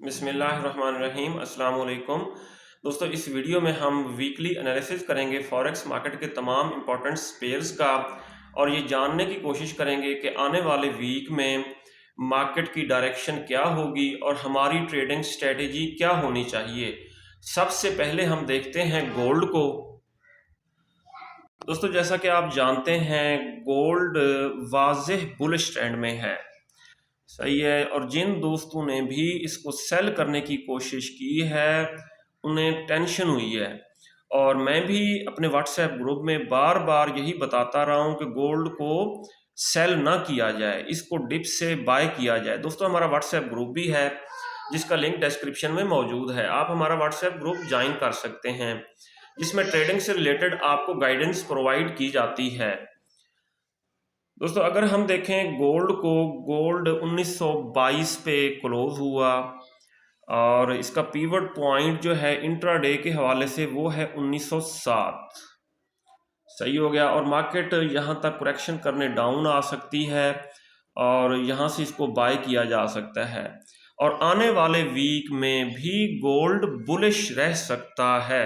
बिस्मिल्लाहिर्रहमानिर्रहीम अस्सलाम वालेकुम। दोस्तों, इस वीडियो में हम वीकली एनालिसिस करेंगे फॉरेक्स मार्केट के तमाम इंपॉर्टेंट पेयर्स का और ये जानने की कोशिश करेंगे कि आने वाले वीक में मार्केट की डायरेक्शन क्या होगी और हमारी ट्रेडिंग स्ट्रेटेजी क्या होनी चाहिए। सबसे पहले हम देखते हैं गोल्ड को। दोस्तों, जैसा कि आप जानते हैं, गोल्ड वाज़ेह बुलिश ट्रेंड में है। सही है। और जिन दोस्तों ने भी इसको सेल करने की कोशिश की है उन्हें टेंशन हुई है। और मैं भी अपने व्हाट्सएप ग्रुप में बार बार यही बताता रहा हूँ कि गोल्ड को सेल ना किया जाए, इसको डिप से बाय किया जाए। दोस्तों, हमारा व्हाट्सएप ग्रुप भी है जिसका लिंक डिस्क्रिप्शन में मौजूद है। आप हमारा व्हाट्सएप ग्रुप ज्वाइन कर सकते हैं जिसमें ट्रेडिंग से रिलेटेड आपको गाइडेंस प्रोवाइड की जाती है। दोस्तों, अगर हम देखें गोल्ड को, गोल्ड 1922 पे क्लोज हुआ और इसका पीवट पॉइंट जो है इंट्राडे के हवाले से वो है 1907। सही हो गया। और मार्केट यहाँ तक करेक्शन करने डाउन आ सकती है और यहाँ से इसको बाय किया जा सकता है। और आने वाले वीक में भी गोल्ड बुलिश रह सकता है।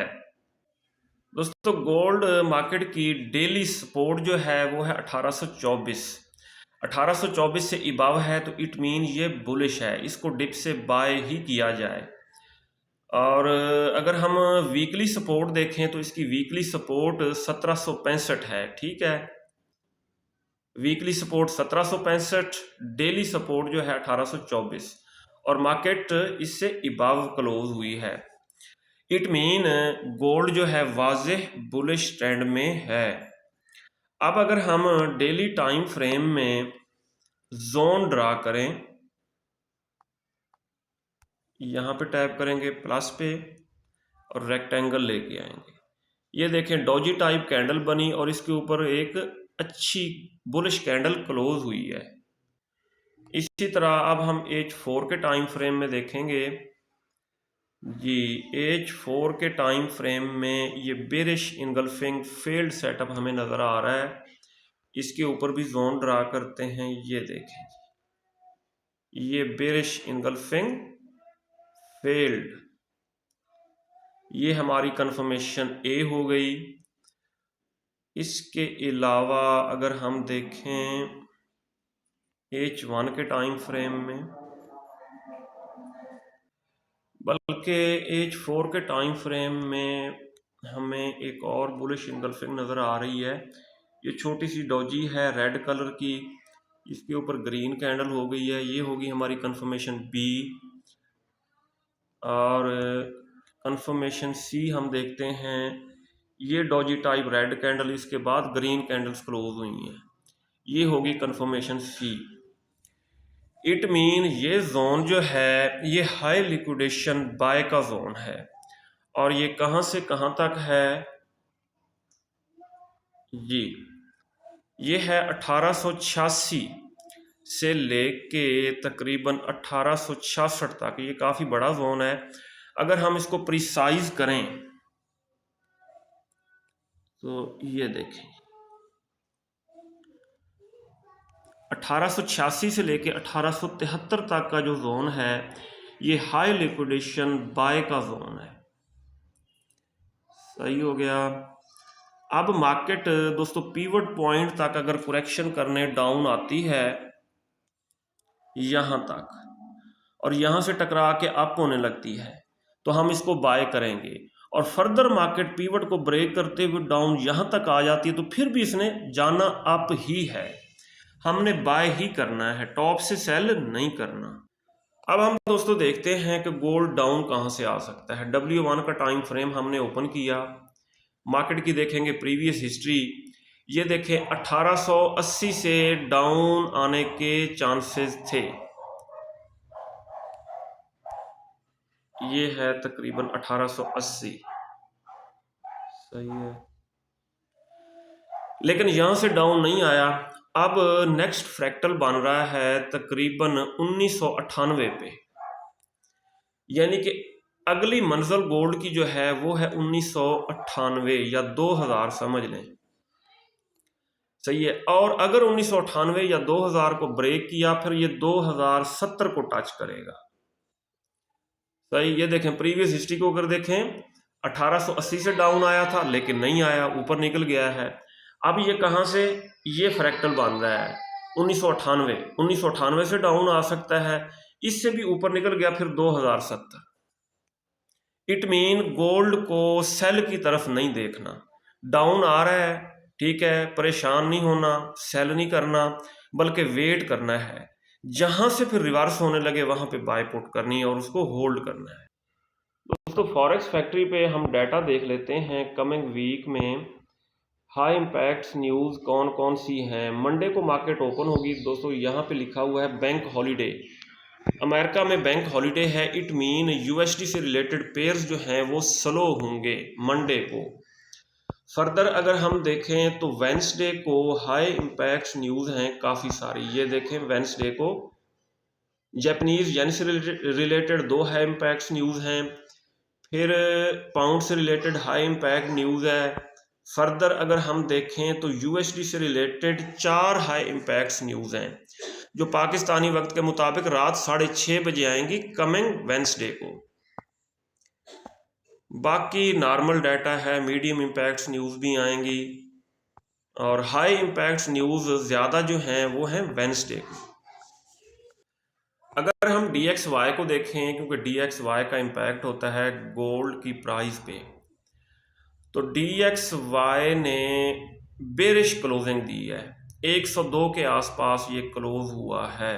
दोस्तों, गोल्ड मार्केट की डेली सपोर्ट जो है वो है 1824। 1824 से इबाव है तो इट मीन ये बुलिश है, इसको डिप से बाय ही किया जाए। और अगर हम वीकली सपोर्ट देखें तो इसकी वीकली सपोर्ट 1765 है। ठीक है, वीकली सपोर्ट 1765, डेली सपोर्ट जो है 1824 और मार्केट इससे इबाव क्लोज हुई है। इट मीन गोल्ड जो है वाज़ेह बुलिश ट्रेंड में है। अब अगर हम डेली टाइम फ्रेम में जोन ड्रा करें, यहाँ पे टैप करेंगे प्लस पे और रेक्टेंगल लेके आएंगे। ये देखें, डॉजी टाइप कैंडल बनी और इसके ऊपर एक अच्छी बुलिश कैंडल क्लोज हुई है। इसी तरह अब हम H4 के टाइम फ्रेम में देखेंगे जी। H4 के टाइम फ्रेम में ये बेरिश इनगल्फिंग फेल्ड सेटअप हमें नज़र आ रहा है। इसके ऊपर भी जोन ड्रा करते हैं। ये देखें, ये बेरिश इनगल्फिंग फेल्ड, ये हमारी कंफर्मेशन ए हो गई। इसके अलावा अगर हम देखें H1 के टाइम फ्रेम में, बल्कि H4 के टाइम फ्रेम में हमें एक और बुलिश इनगल्फिंग नज़र आ रही है। ये छोटी सी डॉजी है रेड कलर की, इसके ऊपर ग्रीन कैंडल हो गई है। ये होगी हमारी कंफर्मेशन बी। और कंफर्मेशन सी हम देखते हैं, ये डॉजी टाइप रेड कैंडल, इसके बाद ग्रीन कैंडल्स क्लोज हुई हैं। ये होगी कंफर्मेशन सी। इट मीन ये जोन जो है ये हाई लिक्विडेशन बाय का जोन है। और ये कहाँ से कहाँ तक है जी, ये है 1886 से लेके तकरीबन 1866 तक। ये काफ़ी बड़ा जोन है। अगर हम इसको प्रिसाइज करें तो ये देखें, 1886 से लेके 1873 तक का जो जोन है ये हाई लिक्विडेशन बाय का जोन है। सही हो गया। अब मार्केट दोस्तों पीवट पॉइंट तक अगर करेक्शन करने डाउन आती है यहाँ तक और यहाँ से टकरा के अप होने लगती है तो हम इसको बाय करेंगे। और फर्दर मार्केट पीवट को ब्रेक करते हुए डाउन यहाँ तक आ जाती है तो फिर भी इसने जाना अप ही है, हमने बाय ही करना है, टॉप से सेल नहीं करना। अब हम दोस्तों देखते हैं कि गोल्ड डाउन कहाँ से आ सकता है। W1 का टाइम फ्रेम हमने ओपन किया, मार्केट की देखेंगे प्रीवियस हिस्ट्री। ये देखें, 1880 से डाउन आने के चांसेस थे। ये है तकरीबन 1880। सही है, लेकिन यहां से डाउन नहीं आया। अब नेक्स्ट फ्रैक्टल बन रहा है तकरीबन 1998 पे, यानी कि अगली मंजिल गोल्ड की जो है वो है 1998 या 2000 समझ लें। सही है। और अगर 1998 या 2000 को ब्रेक किया फिर ये 2070 को टच करेगा। सही, ये देखें प्रीवियस हिस्ट्री को अगर देखें 1880 से डाउन आया था लेकिन नहीं आया, ऊपर निकल गया है। अब ये कहाँ से, ये फ्रैक्टल बन रहा है 1998 से डाउन आ सकता है, इससे भी ऊपर निकल गया फिर 2070। इट मीन गोल्ड को सेल की तरफ नहीं देखना, डाउन आ रहा है ठीक है, परेशान नहीं होना, सेल नहीं करना, बल्कि वेट करना है, जहां से फिर रिवर्स होने लगे वहां पे बाय पुट करनी है और उसको होल्ड करना है। दोस्तों फॉरेक्स फैक्ट्री पे हम डाटा देख लेते हैं कमिंग वीक में हाई इम्पैक्ट्स न्यूज़ कौन कौन सी हैं। मंडे को मार्केट ओपन होगी दोस्तों, यहाँ पे लिखा हुआ है बैंक हॉलीडे, अमेरिका में बैंक हॉलीडे है, इट मीन यूएसडी से रिलेटेड पेयर्स जो हैं वो स्लो होंगे मंडे को। फर्दर अगर हम देखें तो वेंसडे को हाई इम्पैक्ट्स न्यूज़ हैं काफ़ी सारी, ये देखें वेंसडे को जापानीज येन से रिलेटेड 2 हाई इम्पैक्ट्स न्यूज़ हैं, फिर पाउंड से रिलेटेड हाई इम्पैक्ट न्यूज़ है। फर्दर अगर हम देखें तो यूएसडी से रिलेटेड 4 हाई इम्पैक्ट्स न्यूज़ हैं जो पाकिस्तानी वक्त के मुताबिक रात 6:30 बजे आएंगी कमिंग वेंसडे को। बाकी नॉर्मल डाटा है, मीडियम इम्पैक्ट्स न्यूज़ भी आएंगी और हाई इम्पैक्ट्स न्यूज़ ज़्यादा जो हैं वो हैं वेंसडे को। अगर हम DXY को देखें, क्योंकि DXY का इम्पैक्ट होता है गोल्ड की प्राइस पे, तो DXY ने बेरिश क्लोजिंग दी है, 102 के आसपास ये क्लोज हुआ है।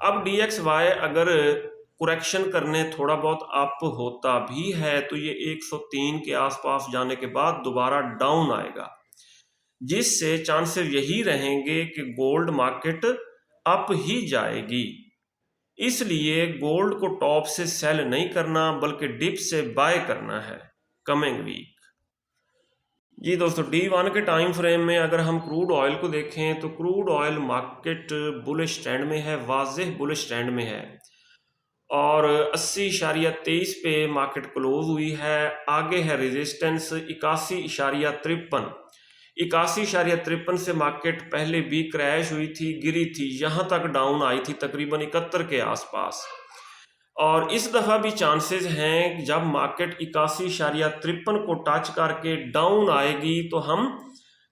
अब DXY अगर करेक्शन करने थोड़ा बहुत अप होता भी है तो ये 103 के आसपास जाने के बाद दोबारा डाउन आएगा, जिससे चांसेस यही रहेंगे कि गोल्ड मार्केट अप ही जाएगी। इसलिए गोल्ड को टॉप से सेल नहीं करना बल्कि डिप से बाय करना है कमिंग वीक। जी दोस्तों D1 के टाइम फ्रेम में अगर हम क्रूड ऑयल को देखें तो crude oil market bullish trend में है, वाज़ेह बुलिश ट्रेंड में है और 80.23 पे मार्केट क्लोज हुई है। आगे है रेजिस्टेंस 81.53, 81.53 से मार्केट पहले भी क्रैश हुई थी, गिरी थी, यहाँ तक डाउन आई थी तकरीबन 71 के आसपास। और इस दफ़ा भी चांसेस हैं जब मार्केट 81.53 को टच करके डाउन आएगी तो हम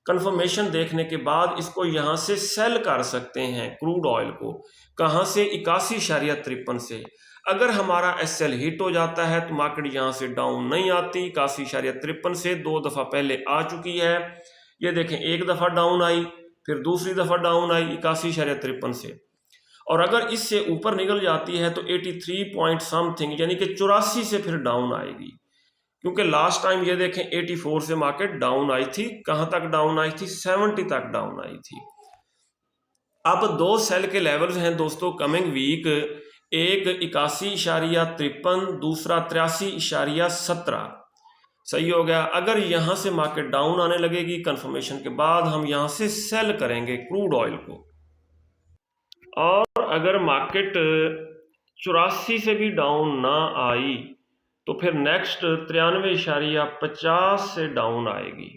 कंफर्मेशन देखने के बाद इसको यहाँ से सेल कर सकते हैं क्रूड ऑयल को। कहाँ से? 81.53 से। अगर हमारा SL हिट हो जाता है तो मार्केट यहाँ से डाउन नहीं आती, 81.53 से 2 दफ़ा पहले आ चुकी है। ये देखें, एक दफ़ा डाउन आई, फिर दूसरी दफ़ा डाउन आई 81.53 से, और अगर इससे ऊपर निकल जाती है तो 83 पॉइंट समथिंग यानी कि 84 से फिर डाउन आएगी। क्योंकि लास्ट टाइम ये देखें 84 से मार्केट डाउन आई थी, कहाँ तक डाउन आई थी? 70 तक डाउन आई थी। अब 2 सेल के लेवल्स हैं दोस्तों कमिंग वीक, एक 81.53, दूसरा 83.17। सही हो गया। अगर यहाँ से मार्केट डाउन आने लगेगी कंफर्मेशन के बाद हम यहाँ से सेल करेंगे क्रूड ऑयल को, और अगर मार्केट 84 से भी डाउन ना आई तो फिर नेक्स्ट 93.50 से डाउन आएगी।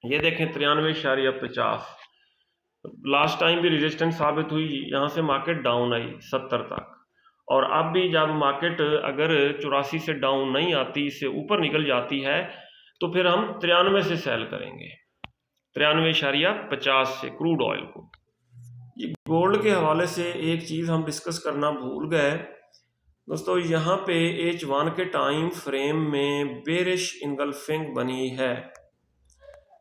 ये देखें 93.50, लास्ट टाइम भी रेजिस्टेंस साबित हुई, यहाँ से मार्केट डाउन आई 70 तक, और अब भी जब मार्केट अगर 84 से डाउन नहीं आती, इससे ऊपर निकल जाती है तो फिर हम 93 से सेल करेंगे, 93.50 से क्रूड ऑयल को। ये गोल्ड के हवाले से एक चीज़ हम डिस्कस करना भूल गए दोस्तों, यहाँ पे H1 के टाइम फ्रेम में बेरिश इनगल्फिंग बनी है।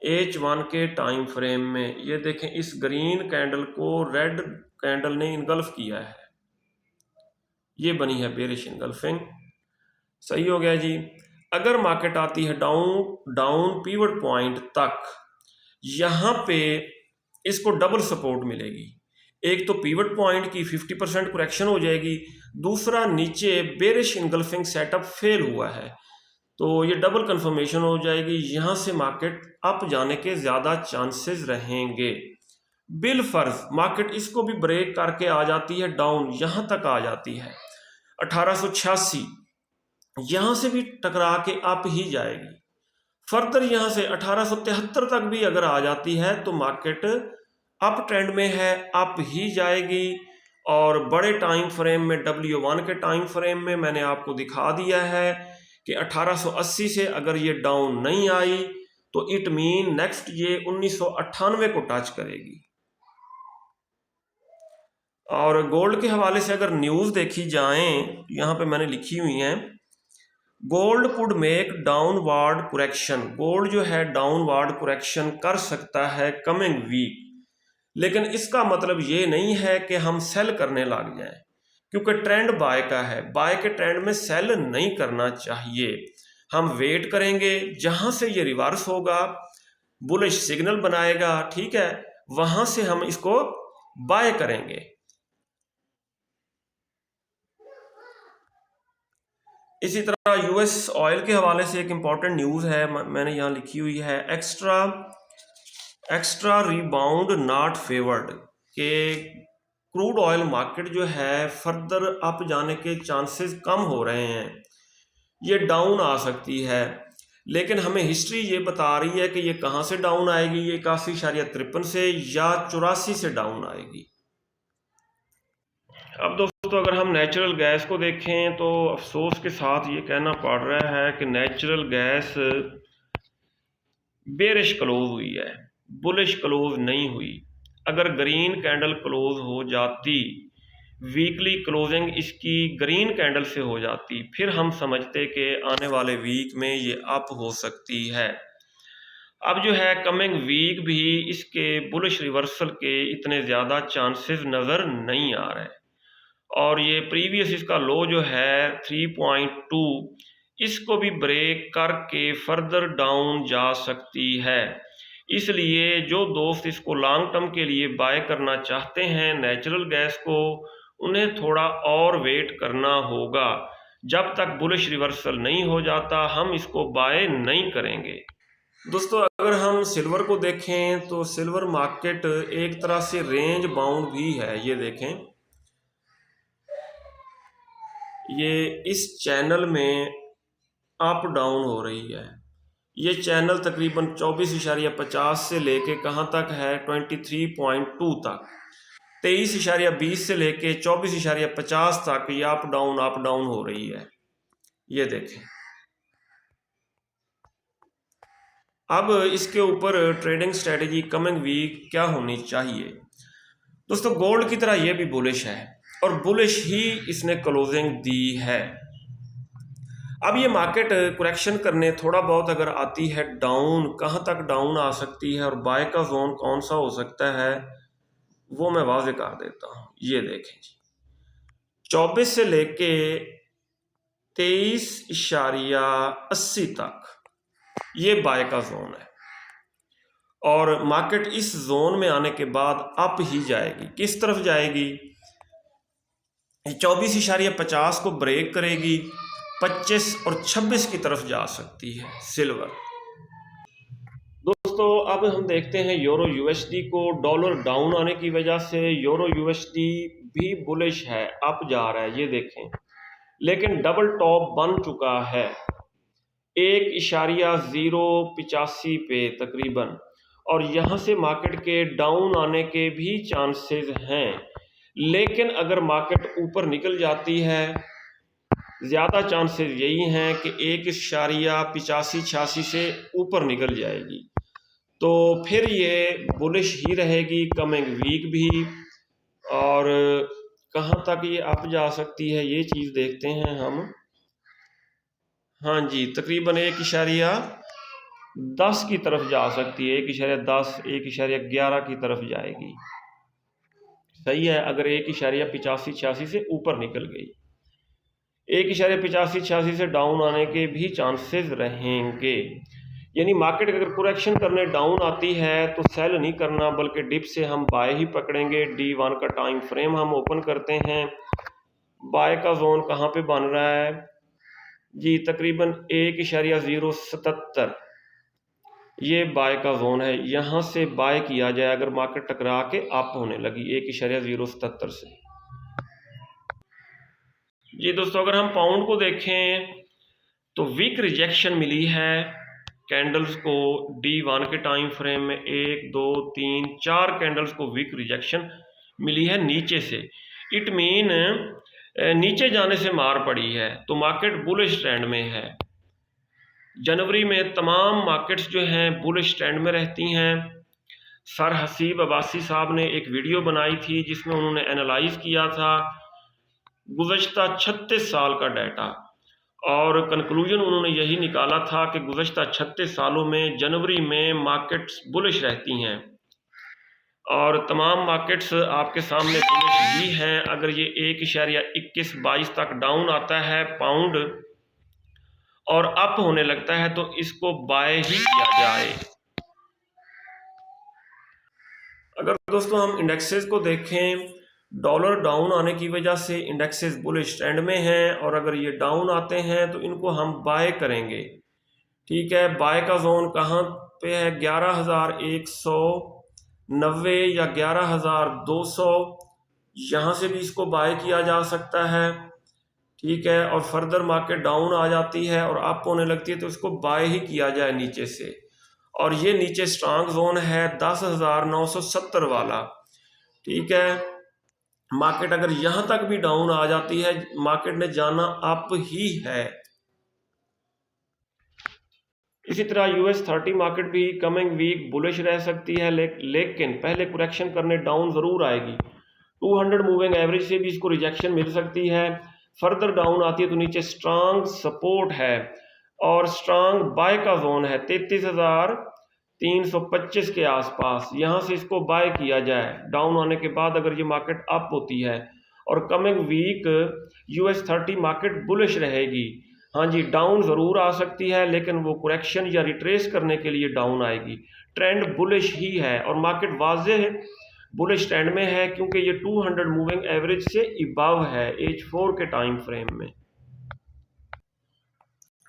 H1 के टाइम फ्रेम में ये देखें, इस ग्रीन कैंडल को रेड कैंडल ने इनगल्फ किया है, ये बनी है बेरिश इनगल्फिंग। सही हो गया जी। अगर मार्केट आती है डाउन पिवट पॉइंट तक, यहाँ पे इसको डबल सपोर्ट मिलेगी। एक तो पिवट पॉइंट की 50% करेक्शन हो जाएगी, दूसरा नीचे बेरिश इनगल्फिंग सेटअप फेल हुआ है तो ये डबल कंफर्मेशन हो जाएगी, यहाँ से मार्केट अप जाने के ज़्यादा चांसेस रहेंगे। बिल फर्ज मार्केट इसको भी ब्रेक करके आ जाती है डाउन, यहाँ तक आ जाती है 1886, यहाँ से भी टकरा के अप ही जाएगी। फर्दर यहाँ से 1873 तक भी अगर आ जाती है तो मार्केट अप ट्रेंड में है, अप ही जाएगी। और बड़े टाइम फ्रेम में W1 के टाइम फ्रेम में मैंने आपको दिखा दिया है कि 1880 से अगर ये डाउन नहीं आई तो इट मीन नेक्स्ट ये 1998 को टच करेगी। और गोल्ड के हवाले से अगर न्यूज़ देखी जाए, यहाँ पे मैंने लिखी हुई हैं, gold could make downward correction, gold जो है डाउनवार्ड कुरेक्शन कर सकता है कमिंग वीक, लेकिन इसका मतलब ये नहीं है कि हम सेल करने लग जाएं, क्योंकि ट्रेंड बाय का है, बाय के ट्रेंड में सेल नहीं करना चाहिए। हम वेट करेंगे, जहां से ये रिवर्स होगा, बुलिश सिग्नल बनाएगा, ठीक है, वहां से हम इसको बाय करेंगे। इसी तरह यूएस ऑयल के हवाले से एक इंपॉर्टेंट न्यूज़ है, मैंने यहाँ लिखी हुई है, एक्स्ट्रा रिबाउंड नॉट फेवर्ड, के क्रूड ऑयल मार्केट जो है फर्दर अप जाने के चांसेस कम हो रहे हैं, ये डाउन आ सकती है, लेकिन हमें हिस्ट्री ये बता रही है कि ये कहाँ से डाउन आएगी, ये 81.53 से या 84 से डाउन आएगी। अब दोस्तों अगर हम नेचुरल गैस को देखें तो अफसोस के साथ ये कहना पड़ रहा है कि नेचुरल गैस बेरिश क्लोज हुई है, बुलिश क्लोज नहीं हुई। अगर ग्रीन कैंडल क्लोज हो जाती, वीकली क्लोजिंग इसकी ग्रीन कैंडल से हो जाती, फिर हम समझते कि आने वाले वीक में ये अप हो सकती है। अब जो है कमिंग वीक भी इसके बुलिश रिवर्सल के इतने ज़्यादा चांसेस नज़र नहीं आ रहे, और ये प्रीवियस इसका लो जो है 3.2, इसको भी ब्रेक करके फर्दर डाउन जा सकती है। इसलिए जो दोस्त इसको लॉन्ग टर्म के लिए बाय करना चाहते हैं नेचुरल गैस को, उन्हें थोड़ा और वेट करना होगा। जब तक बुलिश रिवर्सल नहीं हो जाता हम इसको बाय नहीं करेंगे। दोस्तों अगर हम सिल्वर को देखें तो सिल्वर मार्केट एक तरह से रेंज बाउंड भी है। ये देखें, ये इस चैनल में अप डाउन हो रही है। ये चैनल तकरीबन 24.50 से लेके कहाँ तक है, 23.2 तक, 23.20 से लेके 24.50 तक ये अप डाउन हो रही है। ये देखें, अब इसके ऊपर ट्रेडिंग स्ट्रेटेजी कमिंग वीक क्या होनी चाहिए। दोस्तों गोल्ड की तरह ये भी बुलिश है और बुलिश ही इसने क्लोजिंग दी है। अब ये मार्केट करेक्शन करने थोड़ा बहुत अगर आती है डाउन, कहाँ तक डाउन आ सकती है और बाय का जोन कौन सा हो सकता है वो मैं वाज़ेह कर देता हूँ। ये देखें जी, 24 से लेके 23.80 तक ये बाय का जोन है, और मार्केट इस जोन में आने के बाद अप ही जाएगी। किस तरफ जाएगी, 24.50 को ब्रेक करेगी, 25 और 26 की तरफ जा सकती है सिल्वर। दोस्तों अब हम देखते हैं यूरो यूएसडी को। डॉलर डाउन आने की वजह से यूरो यूएसडी भी बुलिश है, अप जा रहा है, ये देखें, लेकिन डबल टॉप बन चुका है 1.085 पे तकरीबन, और यहाँ से मार्केट के डाउन आने के भी चांसेस हैं। लेकिन अगर मार्केट ऊपर निकल जाती है, ज़्यादा चांसेस यही हैं कि 1.85-86 से ऊपर निकल जाएगी, तो फिर ये बुलिश ही रहेगी कमिंग वीक भी। और कहाँ तक ये अप जा सकती है ये चीज़ देखते हैं हम। हाँ जी, तकरीबन 1.10 की तरफ जा सकती है, 1.10, 1.11 की तरफ जाएगी। सही है, अगर 1.85-86 से ऊपर निकल गई, 1.85-86 से डाउन आने के भी चांसेस रहेंगे। यानी मार्केट अगर करेक्शन करने डाउन आती है तो सेल नहीं करना, बल्कि डिप से हम बाय ही पकड़ेंगे। D1 का टाइम फ्रेम हम ओपन करते हैं, बाय का जोन कहाँ पे बन रहा है जी, तकरीबन 1.077 ये बाय का जोन है। यहाँ से बाय किया जाए अगर मार्केट टकरा के अप होने लगी 1.077 से। जी दोस्तों अगर हम पाउंड को देखें तो वीक रिजेक्शन मिली है कैंडल्स को। D1 के टाइम फ्रेम में 1, 2, 3, 4 कैंडल्स को वीक रिजेक्शन मिली है नीचे से। इट मीन नीचे जाने से मार पड़ी है, तो मार्केट बुलिश ट्रेंड में है। जनवरी में तमाम मार्केट्स जो हैं बुलिश ट्रेंड में रहती हैं। सर हसीब अब्बासी साहब ने एक वीडियो बनाई थी जिसमें उन्होंने एनालाइज किया था गुज़श्ता 36 साल का डाटा, और कंक्लूजन उन्होंने यही निकाला था कि गुज़श्ता 36 सालों में जनवरी में मार्केट्स बुलिश रहती हैं, और तमाम मार्केट्स आपके सामने बुलिश भी हैं। अगर ये 1.21-22 तक डाउन आता है पाउंड और अप होने लगता है तो इसको बाय ही किया जाए। अगर दोस्तों हम इंडेक्सेस को देखें, डॉलर डाउन आने की वजह से इंडेक्सेस बुलिश ट्रेंड में हैं, और अगर ये डाउन आते हैं तो इनको हम बाय करेंगे। ठीक है, बाय का जोन कहाँ पे है? 11,190 या 11,200, यहाँ से भी इसको बाय किया जा सकता है। ठीक है, और फर्दर मार्केट डाउन आ जाती है और अप होने लगती है तो इसको बाय ही किया जाए नीचे से। और ये नीचे स्ट्रांग जोन है 10,970 वाला। ठीक है, मार्केट अगर यहां तक भी डाउन आ जाती है, मार्केट ने जाना अप ही है। इसी तरह US 30 मार्केट भी कमिंग वीक बुलिश रह सकती है, लेकिन पहले करेक्शन करने डाउन जरूर आएगी। 200 मूविंग एवरेज से भी इसको रिजेक्शन मिल सकती है। फर्दर डाउन आती है तो नीचे स्ट्रांग सपोर्ट है और स्ट्रांग बाय का जोन है 33,325 के आसपास। यहाँ से इसको बाय किया जाए डाउन आने के बाद अगर ये मार्केट अप होती है, और coming week US 30 market bullish रहेगी। हाँ जी, डाउन ज़रूर आ सकती है लेकिन वो करेक्शन या रिट्रेस करने के लिए डाउन आएगी। ट्रेंड बुलिश ही है और मार्केट वाज़ेह बुलिश ट्रेंड में है क्योंकि ये 200 मूविंग एवरेज से इबव है H4 के टाइम फ्रेम में।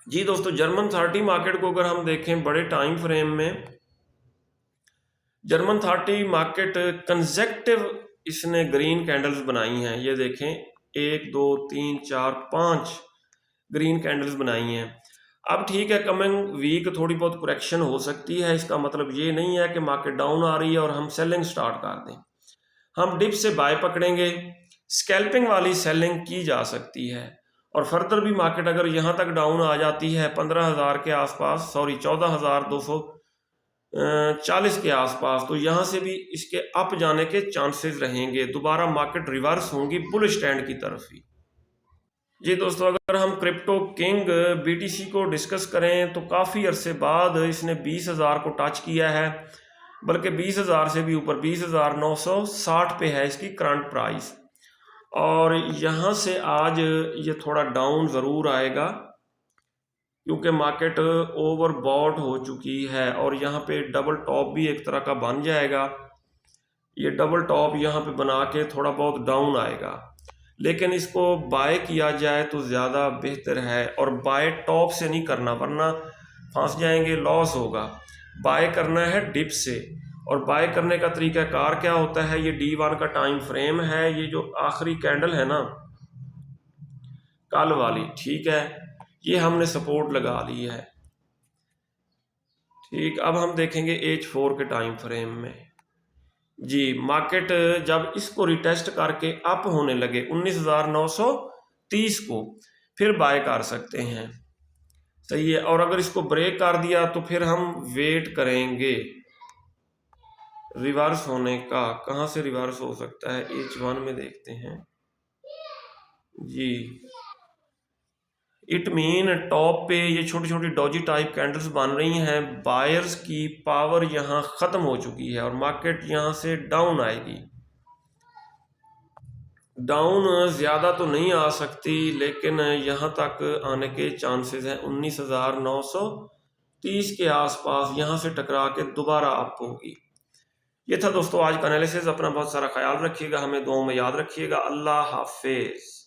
जी दोस्तों, जर्मन 30 मार्केट को अगर हम देखें बड़े टाइम फ्रेम में, जर्मन 30 मार्केट कंसेक्टिव इसने ग्रीन कैंडल्स बनाई हैं। ये देखें 1 2 3 4 5 ग्रीन कैंडल्स बनाई हैं। अब ठीक है, कमिंग वीक थोड़ी बहुत करेक्शन हो सकती है, इसका मतलब ये नहीं है कि मार्केट डाउन आ रही है और हम सेलिंग स्टार्ट कर दें। हम डिप से बाय पकड़ेंगे, स्कैल्पिंग वाली सेलिंग की जा सकती है। और फर्दर भी मार्केट अगर यहाँ तक डाउन आ जाती है 15,000 के आसपास, 14,240 के आसपास, तो यहाँ से भी इसके अप जाने के चांसेस रहेंगे। दोबारा मार्केट रिवर्स होंगी बुलिश ट्रेंड की तरफ ही। जी दोस्तों, अगर हम क्रिप्टो किंग BTC को डिस्कस करें तो काफ़ी अरसे बाद इसने 20,000 को टच किया है, बल्कि 20,000 से भी ऊपर 20,960 पे है इसकी करंट प्राइस। और यहाँ से आज ये थोड़ा डाउन ज़रूर आएगा क्योंकि मार्केट ओवरबॉट हो चुकी है, और यहाँ पे डबल टॉप भी एक तरह का बन जाएगा। ये डबल टॉप यहाँ पे बना के थोड़ा बहुत डाउन आएगा, लेकिन इसको बाय किया जाए तो ज़्यादा बेहतर है। और बाय टॉप से नहीं करना वरना फंस जाएंगे, लॉस होगा। बाय करना है डिप से, और बाय करने का तरीकाकार क्या होता है? ये D1 का टाइम फ्रेम है, ये जो आखिरी कैंडल है ना कल वाली, ठीक है, ये हमने सपोर्ट लगा ली है। ठीक, अब हम देखेंगे H4 के टाइम फ्रेम में। जी, मार्केट जब इसको रिटेस्ट करके अप होने लगे 19,930 को, फिर बाय कर सकते हैं। सही है, और अगर इसको ब्रेक कर दिया तो फिर हम वेट करेंगे रिवर्स होने का। कहाँ से रिवर्स हो सकता है? H1 में देखते हैं जी। इट मीन टॉप पे ये छोटी छोटी डॉजी टाइप कैंडल्स बन रही हैं। बायर्स की पावर यहाँ ख़त्म हो चुकी है और मार्केट यहाँ से डाउन आएगी। डाउन ज़्यादा तो नहीं आ सकती, लेकिन यहाँ तक आने के चांसेस हैं। 19,930 के आसपास यहाँ से टकरा के दोबारा अप होगी। ये था दोस्तों आज का एनालिसिस। अपना बहुत सारा ख्याल रखिएगा, हमें दुआओं में याद रखिएगा। अल्लाह हाफिज़।